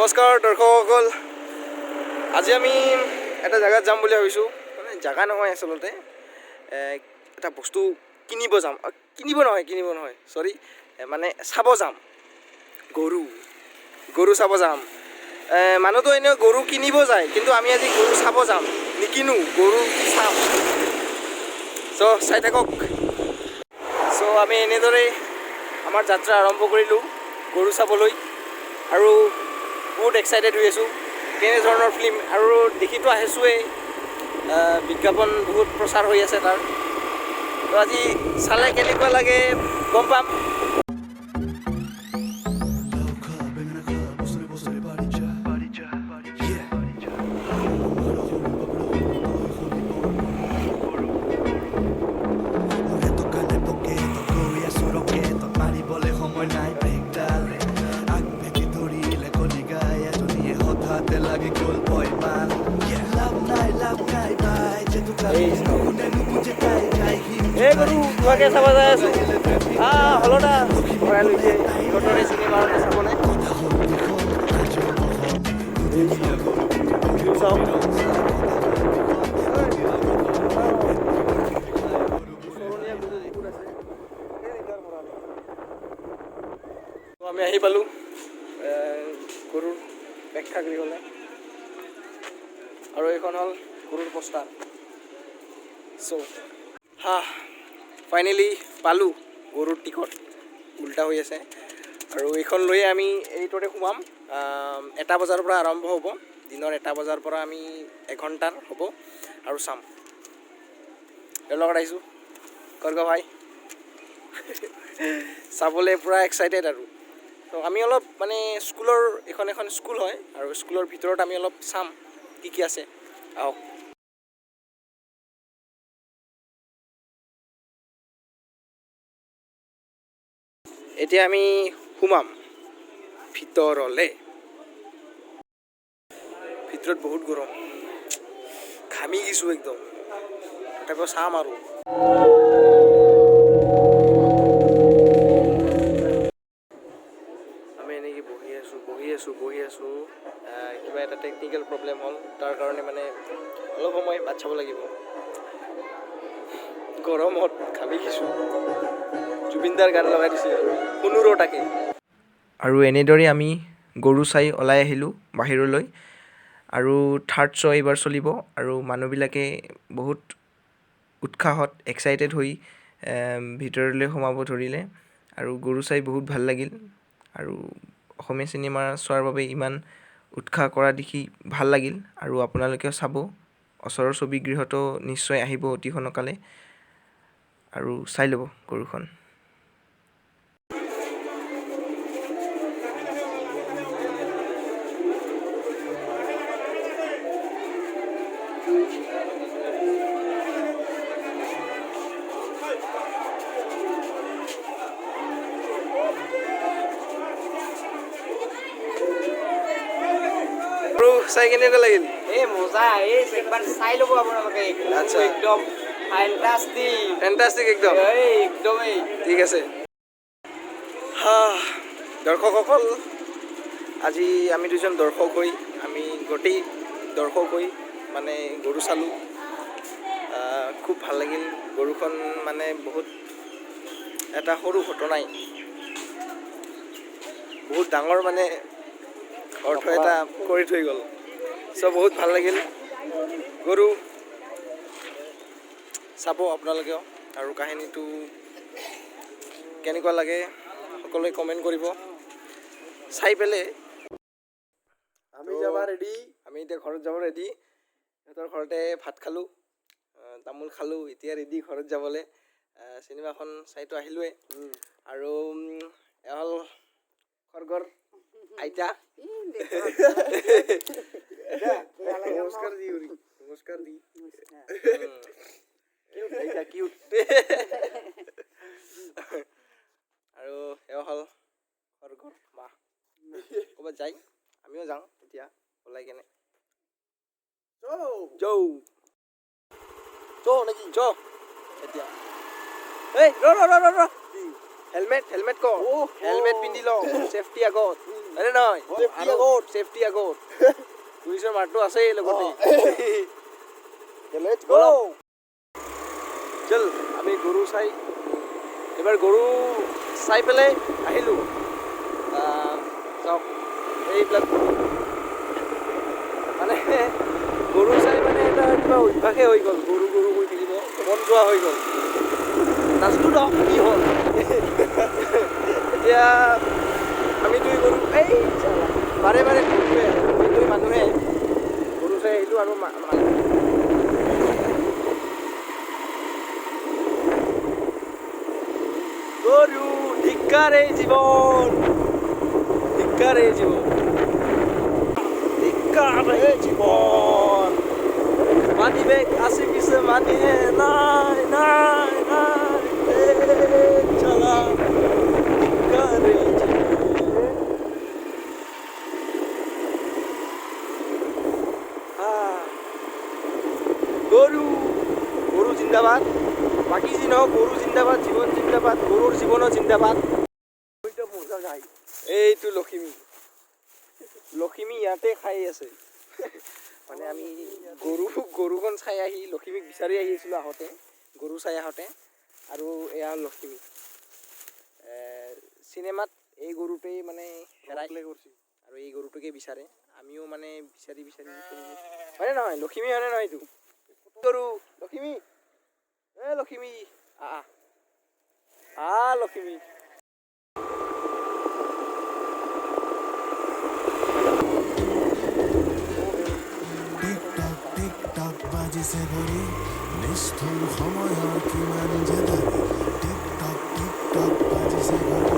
নমস্কাৰ দৰ্শকসকল, আজি আমি এটা জেগাত যাম বুলি ভাবিছোঁ। মানে জেগা নহয়, আচলতে এটা বস্তু কিনিব নহয়, চৰি, মানে চাব যাম। গৰু চাব যাম। মানুহতো এনেও গৰু কিনিব যায়, কিন্তু আমি আজি গৰু চাব যাম, নিকিনো, গৰু চাম। চ' চাই থাকক। চ' আমি এনেদৰেই আমাৰ যাত্ৰা আৰম্ভ কৰিলোঁ গৰু চাবলৈ, আৰু বহুত এক্সাইটেড হৈ আছোঁ কেনেধৰণৰ ফিল্ম, আৰু দেখিতো আহিছোঁৱেই, বিজ্ঞাপন বহুত প্ৰচাৰ হৈ আছে তাৰ। তো আজি চালে কেনেকুৱা লাগে গম পাম। গৰু তোমাকে চাব যাই আছোঁ। হলটা ভৰাই লৈছে ইহঁতৰে চিনেমা চাবলৈ। আমি আহি পালোঁ গৰুৰ প্ৰেক্ষাগৃহলৈ, আৰু এইখন হ'ল গৰুৰ পোষ্টাৰ। চ' ফাইনেলি পালোঁ গৰুৰ টিকট, উল্টা হৈ আছে, আৰু এইখন লৈয়ে আমি এইটোতে সোমাম। 1 বজাৰ পৰা আৰম্ভ হ'ব, দিনৰ 1 বজাৰ পৰা আমি 1 ঘণ্টাৰ হ'ব, আৰু চাম। তেওঁৰ লগত আহিছোঁ, কৰ্গ ভাই চাবলৈ পূৰা এক্সাইটেড। আৰু তো আমি অলপ মানে স্কুলৰ এখন স্কুল হয়, আৰু স্কুলৰ ভিতৰত আমি অলপ চাম কি আছে। আহক। এতিয়া আমি সোমাম ভিতৰলৈ। ভিতৰত বহুত গৰম, ঘামি গৈছোঁ একদম, তথাপিও চাম আৰু। আমি এনেকৈ বহি আছোঁ। কিবা এটা টেকনিকেল প্ৰব্লেম হ'ল, তাৰ কাৰণে মানে অলপ সময় বাট চাব লাগিব। গৰমত ঘামি গৈছোঁ। জুবিনদাৰ গান লগাই দিছে, শুনো তাকে। আৰু এনেদৰে আমি গৰু চাই ওলাই আহিলোঁ বাহিৰলৈ, আৰু থাৰ্ড শ্ব' এইবাৰ চলিব, আৰু মানুহবিলাকে বহুত উৎসাহত এক্সাইটেড হৈ ভিতৰলৈ সোমাব ধৰিলে, আৰু গৰু চাই বহুত ভাল লাগিল। আৰু অসমীয়া চিনেমা চোৱাৰ বাবে ইমান উৎসাহ কৰা দেখি ভাল লাগিল, আৰু আপোনালোকেও চাব। ওচৰৰ ছবিগৃহতো নিশ্চয় আহিব অতি সোনকালে, আৰু চাই ল'ব গৰুখন। চাই কেনেকুৱা লাগিল? মজা, একবাৰ চাই ল'ব আপোনালোকে। আচ্ছা, একদম ফেণ্টাষ্টিক একদম। একদমেই ঠিক আছে। দৰ্শকসকল, আজি আমি দুজন দৰ্শক হৈ, আমি গোটেই দৰ্শক হৈ মানে গৰু চালোঁ। খুব ভাল লাগিল। গৰুখন মানে বহুত এটা সৰু ঘটনাই, বহুত ডাঙৰ মানে অৰ্থ এটা কৰি থৈ গ'ল। চ' বহুত ভাল লাগিল। গৰু চাব আপোনালোকেও, আৰু কাহিনীটো কেনেকুৱা লাগে সকলোৱে কমেণ্ট কৰিব। চাই পেলাই আমি এতিয়া ঘৰত যাব ৰেডি। সিহঁতৰ ঘৰতে ভাত খালোঁ, তামোল খালোঁ, এতিয়া ৰেডি ঘৰত যাবলৈ। চিনেমাখন চাইতো আহিলোৱে, আৰু এয়া হ'ল খৰ্গৰ আইতা। নমস্কাৰ দি কিউট। আৰু এয়া হ'ল খৰ্গৰ মা। ক'ৰবাত যায়, আমিও যাওঁ এতিয়া ওলাই কেনে। নেকি এতিয়া ৰ হেলমেট ক হেলমেট পিন্ধি ল চেফটি আগত হয়নে নহয় Safety আগত। চেফটি আগত পুলিচৰ মাৰটো আছেই লগতে Let's go. চল আমি গৰু চাই এবাৰ গৰু চাই পেলাই আহিলোঁ চাওক এইবিলাক মানে গৰু চাই মানে এটা কিবা অভ্যাসেই হৈ গ'ল গৰু গৰু হৈ থাকিব মন যোৱা হৈ গ'ল নাচটো ন কি হ'ল এতিয়া আমি দুই গৰু এই চালা, বাৰে বাৰে গৰুৱে আমি দুই মানুহে গৰু চাই আহিলোঁ আৰু গৰু ধিক্কাৰ এই জীৱন ধিক্কাৰ এই জীৱন ধিক্কাৰ এই জীৱন মানি বেগ আছে পিছে মানি নাই নাই নাই চালা ধিক্কাৰ এই জীৱন গৰু গৰু জিন্দাবাদ বাকী যি নহওক গৰু জিন্দাবাদ জীৱন জিন্দাবাদ গৰুৰ জীৱনো জিন্দাবাদ এইটো লখিমী ইয়াতে খাই আছে মানে আমি গৰুখন চাই আহি লখিমীক বিচাৰি আহিছিলোঁ আহোঁতে গৰু চাই আহোঁতে আৰু এয়া লখিমী চিনেমাত এই গৰুটোৱেই মানে হেৰাই আৰু এই গৰুটোকে বিচাৰে আমিও মানে বিচাৰি হয়নে নহয় লখিমী হয়নে নহয় এইটো গৰু লখিমী এ লখিমী লখিমী টিক টক বাজিছে ঘড়ী নিষ্ঠুৰ সময়ৰ কিমান যে দাবী টিক টক বাজিছে ঘড়ী